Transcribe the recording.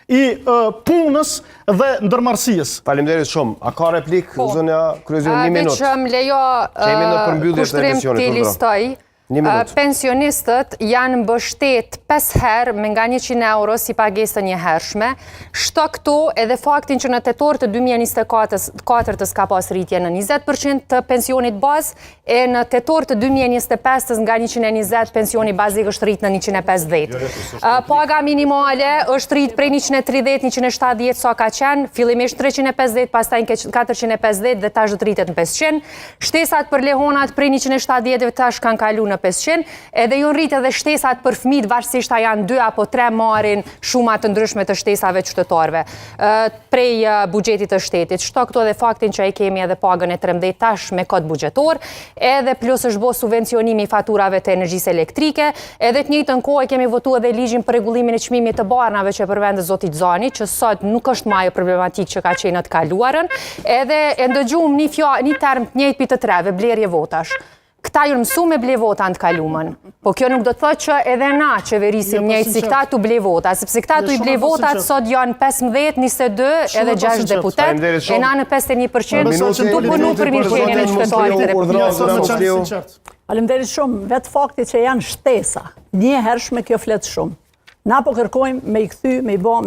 i punës dhe ndërmarrësisë. Faleminderit shumë. A ka replik, zonja Kryezor, 1 minutë? Veç më lejo kushtrim të listoj. Pensionistët janë mbështet 5 herë me nga 100 euro si pagesë të njëhershme. Shto këto edhe faktin që në tetor të 2024 ka pas rritje në 20% të pensionit bazë e në tetor të 2025 nga 120 pensioni bazik është rrit në 150. Paga minimale është rrit prej 130-170 sa ka qenë, fillimisht 350, pastaj 450 dhe tash do të rritet në 500. Shtesat për lehonat prej 170 dhe tash kanë kalu në 500, edhe ju rrit edhe shtesat për fëmijët varësisht a janë 2 apo 3 marrin shuma të ndryshme të shtesave qytetarëve prej buxhetit të shtetit. Shto këto dhe faktin që ai kemi edhe pagën e 13 tash me kod buxhetor, edhe plus është bërë subvencionimi i faturave të energjisë elektrike, edhe të njëjtën kohë kemi votuar edhe ligjin për rregullimin e çmimit të barnave që përvendet zoti Xani, që sot nuk është më ajo problematikë që ka qenë në të kaluarën, edhe e ndëgjuam një term të njëjtë pi të treve, blerje votash. Këta ju mësu me ble vota në të kalumën. Po kjo nuk do të thotë që edhe na qeverisim njëjtë si këta tu ble vota, sepse këta tu i ble votat sot janë 15, 22 edhe 6 deputet, e na në 51% tu punu për mirëqenien e qytetarit të Republikës. Faleminderit shumë, vetë fakti që janë shtesa, një hershme kjo flet shumë. Na po kërkojmë me i kthy, me i bë